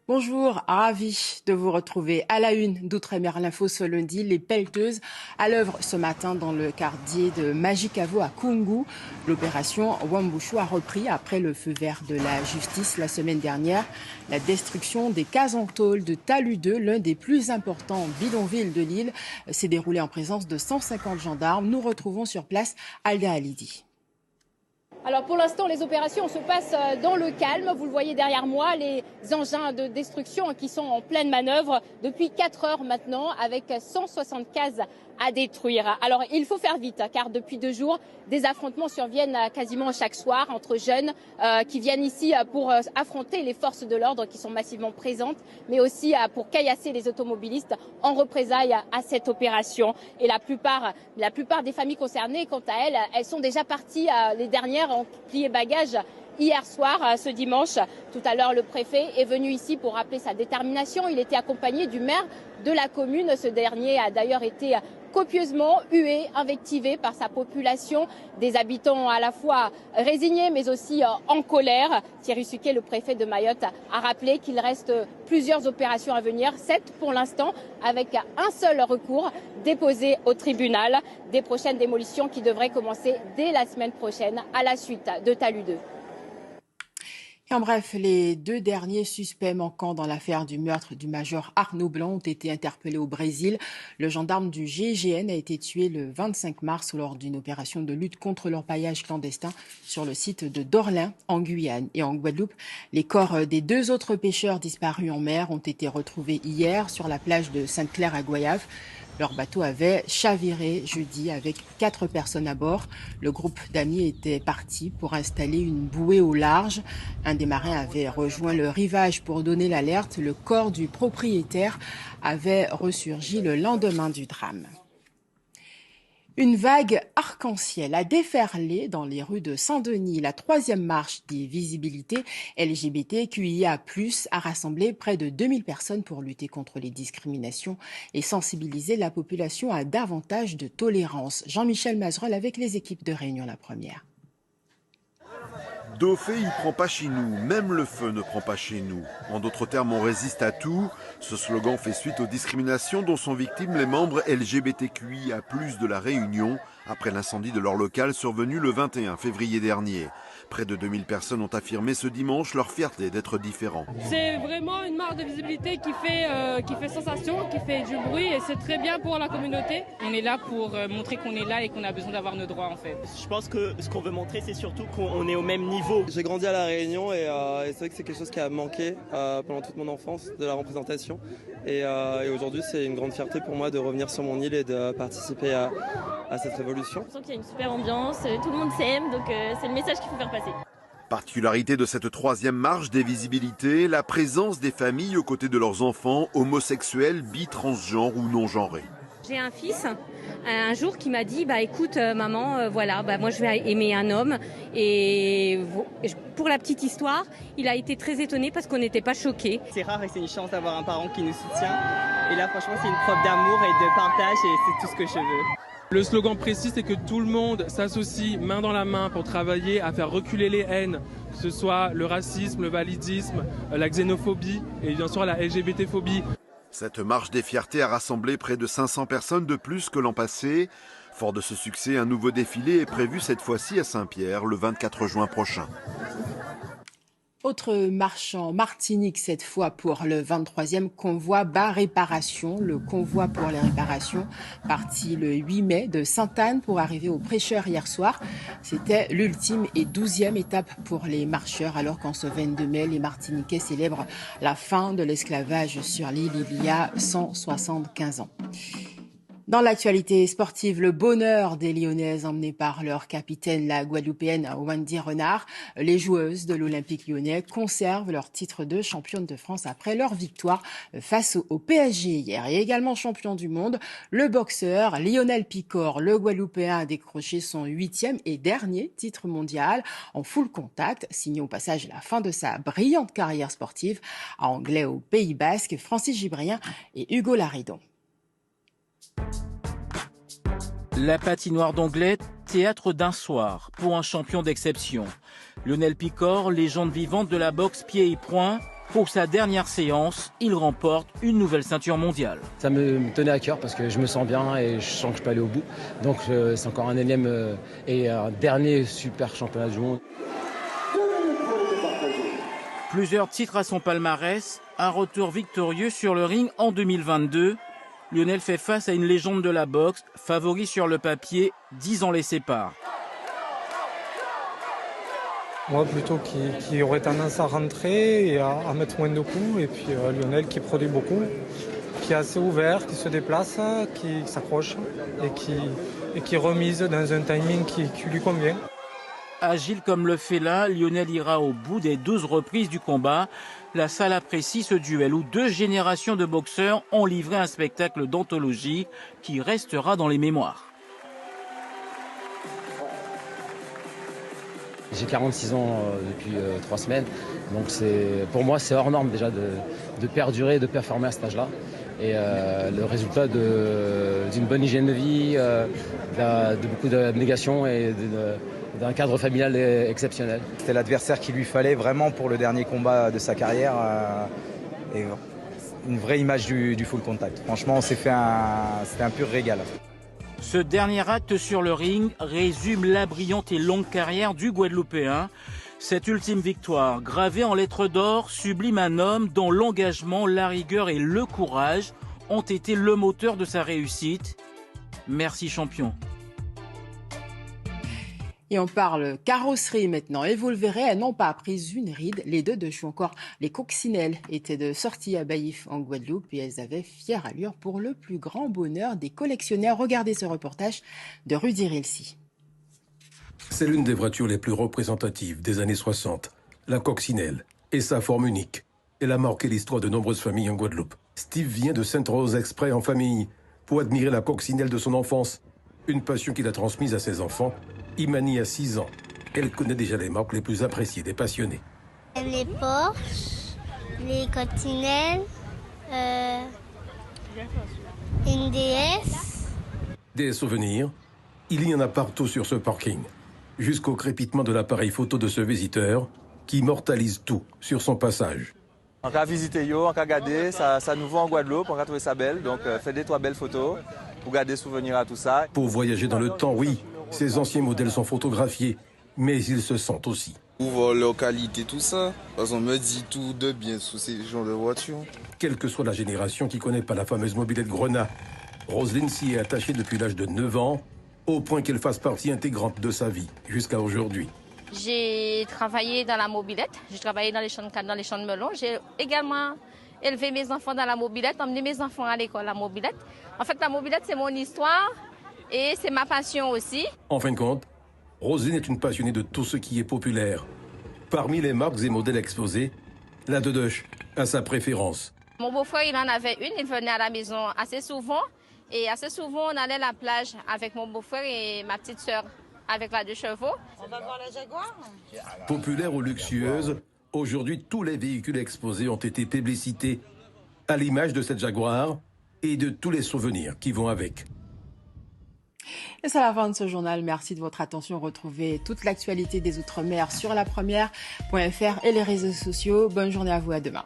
Bonjour, ravi de vous retrouver à la une d'Outre-mer L'Info ce lundi. Les pelleteuses à l'œuvre ce matin dans le quartier de Majicavo à Koungou. L'opération Wambushu a repris après le feu vert de la justice la semaine dernière. La destruction des cases en tôle de Talus 2, l'un des plus importants bidonvilles de l'île, s'est déroulée en présence de 150 gendarmes. Nous retrouvons sur place Alda Halidi. Alors pour l'instant, les opérations se passent dans le calme. Vous le voyez derrière moi, les engins de destruction qui sont en pleine manœuvre depuis 4 heures maintenant avec 160 cases à détruire. Alors il faut faire vite car depuis 2 jours, des affrontements surviennent quasiment chaque soir entre jeunes qui viennent ici pour affronter les forces de l'ordre qui sont massivement présentes, mais aussi pour caillasser les automobilistes en représailles à cette opération. Et la plupart des familles concernées, quant à elles, elles sont déjà parties, les dernières ont plié bagages hier soir, ce dimanche. Tout à l'heure, le préfet est venu ici pour rappeler sa détermination. Il était accompagné du maire de la commune. Ce dernier a d'ailleurs été copieusement hué, invectivé par sa population, des habitants à la fois résignés mais aussi en colère. Thierry Suquet, le préfet de Mayotte, a rappelé qu'il reste plusieurs opérations à venir, 7 pour l'instant, avec un seul recours déposé au tribunal. Des prochaines démolitions qui devraient commencer dès la semaine prochaine à la suite de Talus 2. En bref, les 2 derniers suspects manquants dans l'affaire du meurtre du major Arnaud Blanc ont été interpellés au Brésil. Le gendarme du GIGN a été tué le 25 mars lors d'une opération de lutte contre l'orpaillage clandestin sur le site de Dorlin, en Guyane et en Guadeloupe. Les corps des 2 autres pêcheurs disparus en mer ont été retrouvés hier sur la plage de Sainte-Claire à Goyave. Leur bateau avait chaviré jeudi avec 4 personnes à bord. Le groupe d'amis était parti pour installer une bouée au large. Un des marins avait rejoint le rivage pour donner l'alerte. Le corps du propriétaire avait ressurgi le lendemain du drame. Une vague arc-en-ciel a déferlé dans les rues de Saint-Denis. La 3e marche des visibilités LGBTQIA+, a rassemblé près de 2000 personnes pour lutter contre les discriminations et sensibiliser la population à davantage de tolérance. Jean-Michel Mazerolle avec les équipes de Réunion la Première. Dauphin, il prend pas chez nous, même le feu ne prend pas chez nous. En d'autres termes, on résiste à tout. Ce slogan fait suite aux discriminations dont sont victimes les membres LGBTQIA+ de la Réunion après l'incendie de leur local survenu le 21 février dernier. Près de 2000 personnes ont affirmé ce dimanche leur fierté d'être différents. C'est vraiment une marque de visibilité qui fait sensation, qui fait du bruit et c'est très bien pour la communauté. On est là pour montrer qu'on est là et qu'on a besoin d'avoir nos droits en fait. Je pense que ce qu'on veut montrer, c'est surtout qu'on est au même niveau. J'ai grandi à La Réunion et c'est vrai que c'est quelque chose qui a manqué pendant toute mon enfance, de la représentation. Et aujourd'hui, c'est une grande fierté pour moi de revenir sur mon île et de participer à cette révolution. Je sens qu'il y a une super ambiance, tout le monde s'aime, donc c'est le message qu'il faut faire passer. Particularité de cette 3e marche des visibilités, la présence des familles aux côtés de leurs enfants, homosexuels, bi, transgenres ou non-genrés. J'ai un fils un jour qui m'a dit écoute maman moi je vais aimer un homme et pour la petite histoire il a été très étonné parce qu'on n'était pas choqués. C'est rare et c'est une chance d'avoir un parent qui nous soutient et là franchement c'est une preuve d'amour et de partage et c'est tout ce que je veux. Le slogan précis, c'est que tout le monde s'associe main dans la main pour travailler à faire reculer les haines, que ce soit le racisme, le validisme, la xénophobie et bien sûr la LGBT-phobie. Cette marche des fiertés a rassemblé près de 500 personnes de plus que l'an passé. Fort de ce succès, un nouveau défilé est prévu cette fois-ci à Saint-Pierre le 24 juin prochain. Autre marche en Martinique, cette fois pour le 23e convoi bas réparation. Le convoi pour les réparations, parti le 8 mai de Sainte-Anne pour arriver aux prêcheurs hier soir. C'était l'ultime et 12e étape pour les marcheurs, alors qu'en ce 22 mai, les Martiniquais célèbrent la fin de l'esclavage sur l'île il y a 175 ans. Dans l'actualité sportive, le bonheur des Lyonnaises emmenées par leur capitaine, la Guadeloupéenne Wendy Renard. Les joueuses de l'Olympique lyonnais conservent leur titre de championne de France après leur victoire face au PSG hier. Et également champion du monde, le boxeur Lionel Picor, le Guadeloupéen, a décroché son 8e et dernier titre mondial en full contact, signé au passage la fin de sa brillante carrière sportive à Anglais au Pays Basque, Francis Gibrien et Hugo Laridon. La patinoire d'Anglais, théâtre d'un soir pour un champion d'exception. Lionel Picor, légende vivante de la boxe pied et poing, Pour sa dernière séance, il remporte une nouvelle ceinture mondiale. Ça me tenait à cœur parce que je me sens bien et je sens que je peux aller au bout. Donc c'est encore un énième et un dernier super championnat du monde. Plusieurs titres à son palmarès, un retour victorieux sur le ring en 2022. Lionel fait face à une légende de la boxe, favori sur le papier, 10 ans les séparent. Moi plutôt qui aurait tendance à rentrer et à mettre moins de coups. Et puis Lionel qui produit beaucoup, qui est assez ouvert, qui se déplace, qui s'accroche et qui remise dans un timing qui lui convient. Agile comme le félin, Lionel ira au bout des 12 reprises du combat. La salle apprécie ce duel où 2 générations de boxeurs ont livré un spectacle d'anthologie qui restera dans les mémoires. J'ai 46 ans depuis 3 semaines, donc pour moi c'est hors norme déjà de perdurer, de performer à cet âge-là. Et le résultat d'une bonne hygiène de vie, de beaucoup d'abnégation et d'un cadre familial exceptionnel. C'était l'adversaire qu'il lui fallait vraiment pour le dernier combat de sa carrière. Et une vraie image du full contact. Franchement, c'était un pur régal. Ce dernier acte sur le ring résume la brillante et longue carrière du Guadeloupéen. Cette ultime victoire, gravée en lettres d'or, sublime un homme dont l'engagement, la rigueur et le courage ont été le moteur de sa réussite. Merci champion. Et on parle carrosserie maintenant. Et vous le verrez, elles n'ont pas pris une ride. Les deux ou encore les coccinelles étaient de sortie à Baïf en Guadeloupe et elles avaient fière allure pour le plus grand bonheur des collectionneurs. Regardez ce reportage de Rudy Rilsi. C'est l'une des voitures les plus représentatives des années 60. La coccinelle et sa forme unique. Elle a marqué l'histoire de nombreuses familles en Guadeloupe. Steve vient de Sainte-Rose exprès en famille pour admirer la coccinelle de son enfance. Une passion qu'il a transmise à ses enfants. Imani a 6 ans. Elle connaît déjà les marques les plus appréciées des passionnés. Les Porsche, les coccinelles, une DS. Des souvenirs, il y en a partout sur ce parking. Jusqu'au crépitement de l'appareil photo de ce visiteur qui immortalise tout sur son passage. On va visiter, on va regarder, ça nouveau en Guadeloupe, on va trouver ça belle. Donc faites des 3 belles photos pour garder souvenir à tout ça. Pour voyager dans le temps, oui. Ces anciens modèles sont photographiés, mais ils se sentent aussi. Pour voir leur qualité, tout ça, parce qu'on me dit tout de bien sur ces genres de voitures. Quelle que soit la génération qui ne connaît pas la fameuse mobilette Grenat, Roselyne s'y est attachée depuis l'âge de 9 ans, au point qu'elle fasse partie intégrante de sa vie, jusqu'à aujourd'hui. J'ai travaillé dans la mobilette, j'ai travaillé dans les champs de canne, dans les champs de melon. J'ai également élevé mes enfants dans la mobilette, emmené mes enfants à l'école à la mobilette. En fait, la mobilette, c'est mon histoire. Et c'est ma passion aussi. En fin de compte, Roselyne est une passionnée de tout ce qui est populaire. Parmi les marques et modèles exposés, la Dedoche a sa préférence. Mon beau-frère, il en avait une, il venait à la maison assez souvent. Et assez souvent, on allait à la plage avec mon beau-frère et ma petite sœur avec la 2 chevaux. On va voir la Jaguar. Populaire ou luxueuse, aujourd'hui, tous les véhicules exposés ont été publicités à l'image de cette Jaguar et de tous les souvenirs qui vont avec. Et c'est la fin de ce journal. Merci de votre attention. Retrouvez toute l'actualité des Outre-mer sur lapremière.fr et les réseaux sociaux. Bonne journée à vous. À demain.